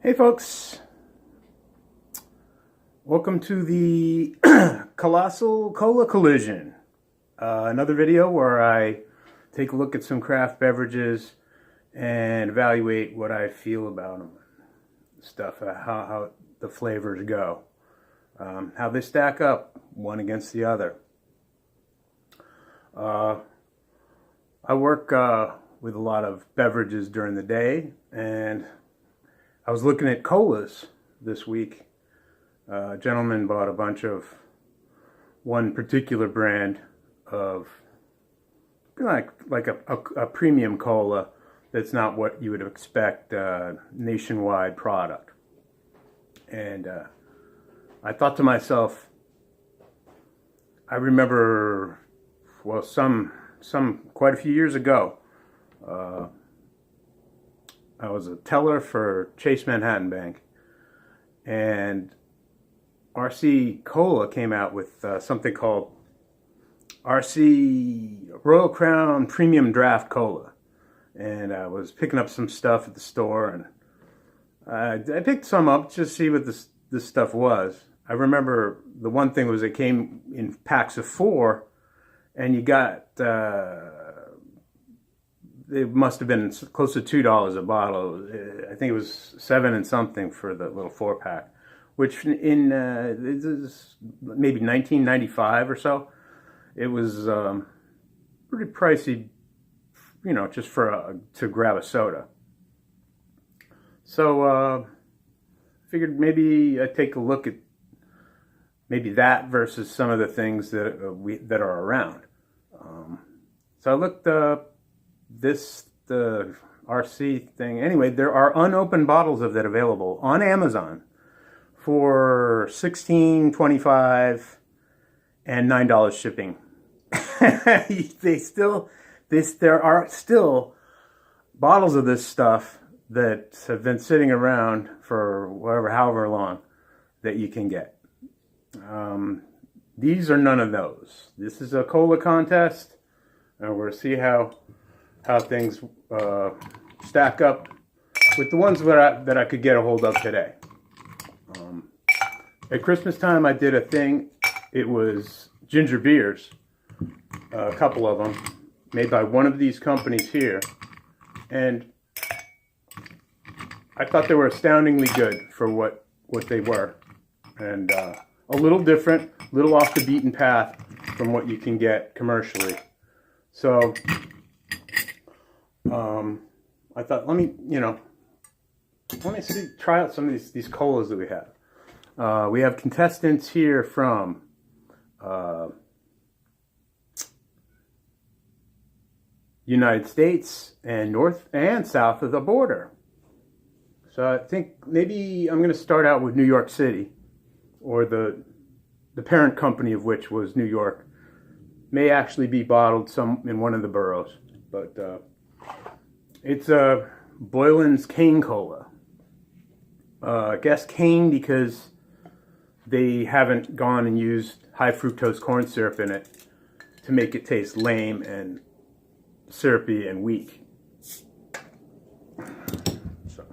Hey folks, welcome to the Colossal Cola Collision. Another video where I take a look at some craft beverages and evaluate what I feel about them. How the flavors go, how they stack up one against the other. I work with a lot of beverages during the day, and I was looking at colas this week. A gentleman bought a bunch of one particular brand of like a premium cola that's not what you would expect nationwide product. And I thought to myself, I remember, well, quite a few years ago, I was a teller for Chase Manhattan Bank, and RC Cola came out with something called RC Royal Crown Premium Draft Cola. And I was picking up some stuff at the store, and I picked some up just to see what this stuff was. I remember the one thing was it came in packs of 4, and you got it must have been close to $2 a bottle. I think it was 7 and something for the little 4-pack, which in maybe 1995 or so, it was pretty pricey, you know, just to grab a soda. So figured maybe I'd take a look at maybe that versus some of the things that are around. So I looked up the RC thing. Anyway, there are unopened bottles of that available on Amazon for $16, $25, and $9 shipping. There are still bottles of this stuff that have been sitting around for however long that you can get. These are none of those. This is a cola contest, and we're going to see how things stack up with the ones that I could get a hold of today. At Christmas time, I did a thing. It was ginger beers, a couple of them, made by one of these companies here, and I thought they were astoundingly good for what they were, and a little different, a little off the beaten path from what you can get commercially. So I thought, let me try out some of these colas that we have. We have contestants here from United States and north and south of the border. So I think maybe I'm going to start out with New York City, or the parent company of which was New York. May actually be bottled in one of the boroughs, but it's Boylan's Cane Cola. I guess cane because they haven't gone and used high fructose corn syrup in it to make it taste lame and syrupy and weak. So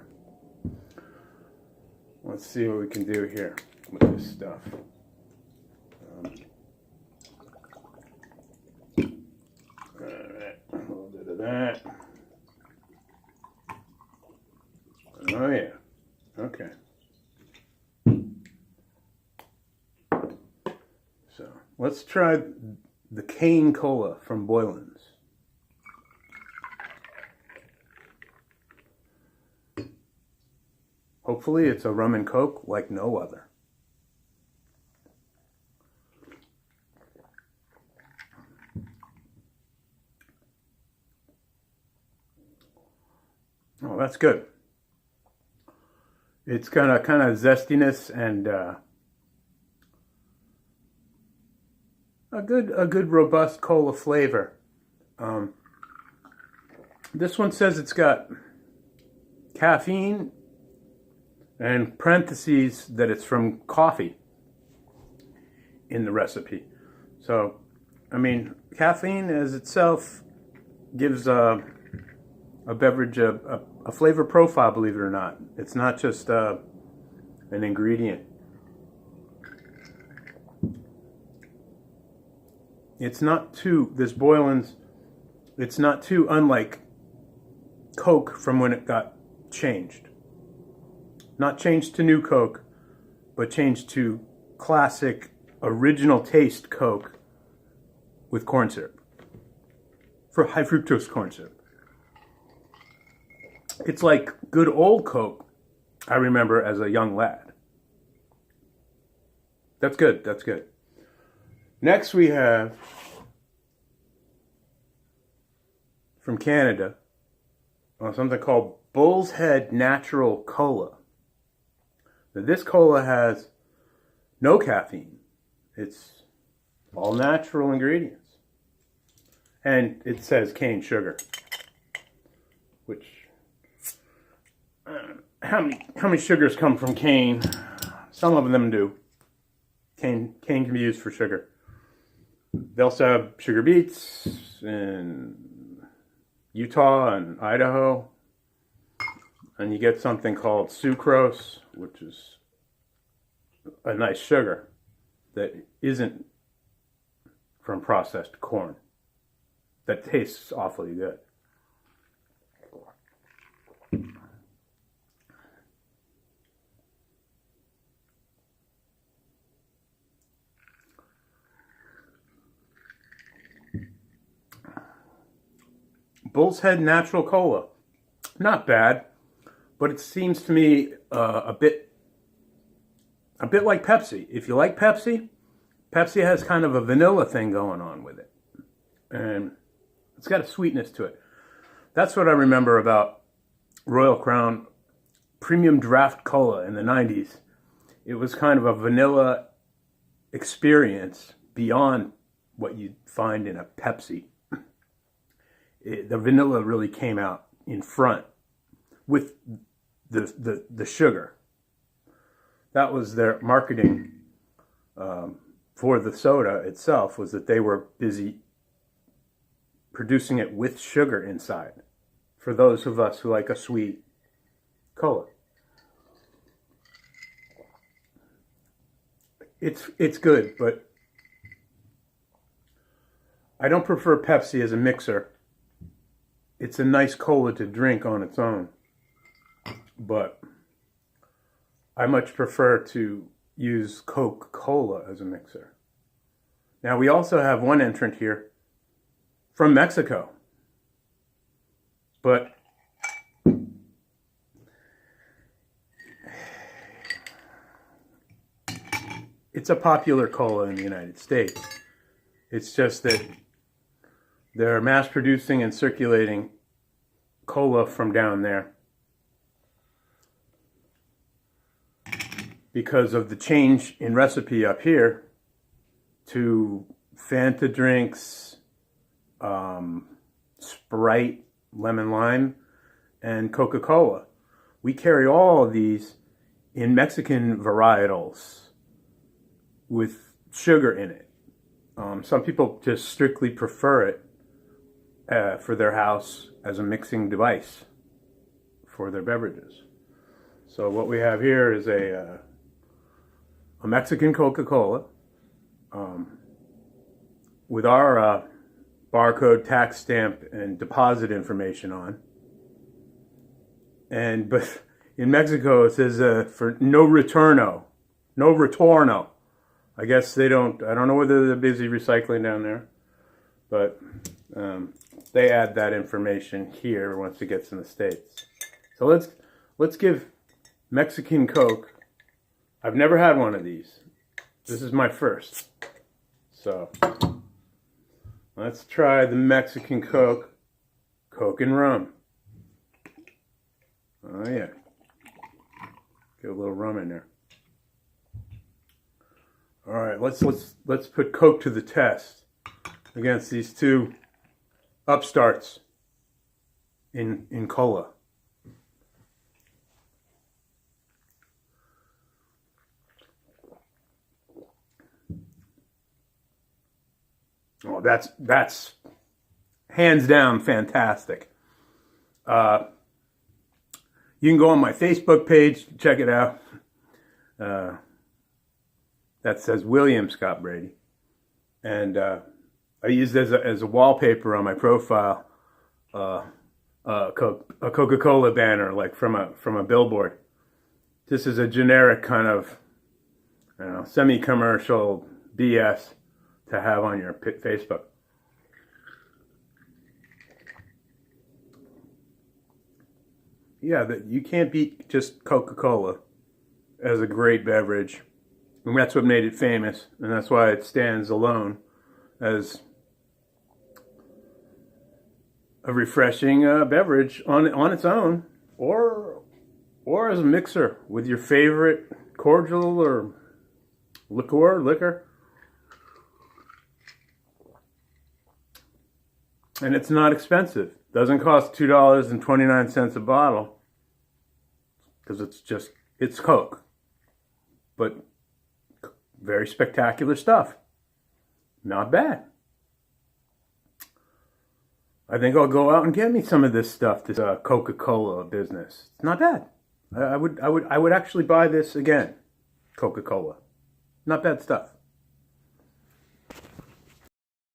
let's see what we can do here with this stuff. Alright, a little bit of that. Oh yeah, okay. So let's try the Cane Cola from Boylan's. Hopefully it's a rum and coke like no other. Oh, that's good. It's kind of zestiness and a good robust cola flavor. This one says it's got caffeine, and parentheses that it's from coffee in the recipe. So, I mean, caffeine as itself gives a beverage, a flavor profile, believe it or not. It's not just an ingredient. It's not too, this Boylan's, it's not too unlike Coke from when it got changed. Not changed to new Coke, but changed to classic, original taste Coke with corn syrup. For high fructose corn syrup. It's like good old Coke I remember as a young lad. That's good, that's good. Next we have, from Canada, something called Bull's Head Natural Cola. Now, this cola has no caffeine. It's all natural ingredients. And it says cane sugar, which, how many sugars come from cane? Some of them do. Cane can be used for sugar. They also have sugar beets in Utah and Idaho. And you get something called sucrose, which is a nice sugar that isn't from processed corn. That tastes awfully good. Bull's Head Natural Cola. Not bad, but it seems to me a bit like Pepsi. If you like Pepsi, Pepsi has kind of a vanilla thing going on with it. And it's got a sweetness to it. That's what I remember about Royal Crown Premium Draft Cola in the 90s. It was kind of a vanilla experience beyond what you'd find in a Pepsi. The vanilla really came out in front with the sugar. That was their marketing for the soda itself, was that they were busy producing it with sugar inside for those of us who like a sweet cola. It's good, but I don't prefer Pepsi as a mixer. It's a nice cola to drink on its own, but I much prefer to use Coca-Cola as a mixer. Now, we also have one entrant here from Mexico, but it's a popular cola in the United States. It's just that they're mass producing and circulating cola from down there because of the change in recipe up here to Fanta drinks, Sprite, lemon lime, and Coca-Cola. We carry all of these in Mexican varietals with sugar in it. Some people just strictly prefer it for their house as a mixing device for their beverages. So what we have here is a Mexican Coca-Cola with our barcode, tax stamp, and deposit information on. But in Mexico it says for no retorno. I guess they don't. I don't know whether they're busy recycling down there, but they add that information here once it gets in the States. So let's give Mexican Coke. I've never had one of these. This is my first. So let's try the Mexican Coke. Coke and rum. Oh yeah. Get a little rum in there. All right, let's put Coke to the test against these two upstarts in cola. Oh, that's hands down fantastic. You can go on my Facebook page, check it out. That says William Scott Brady. And I used as a wallpaper on my profile a Coca-Cola banner, like from a billboard. This is a generic kind of, I don't know, semi-commercial BS to have on your Facebook. Yeah, you can't beat just Coca-Cola as a great beverage. And that's what made it famous, and that's why it stands alone as a refreshing beverage on its own, or as a mixer with your favorite cordial or liquor. And it's not expensive. Doesn't cost $2.29 a bottle, because it's Coke. But very spectacular stuff. Not bad. I think I'll go out and get me some of this stuff, this Coca-Cola business. It's not bad. I would actually buy this again. Coca-Cola. Not bad stuff.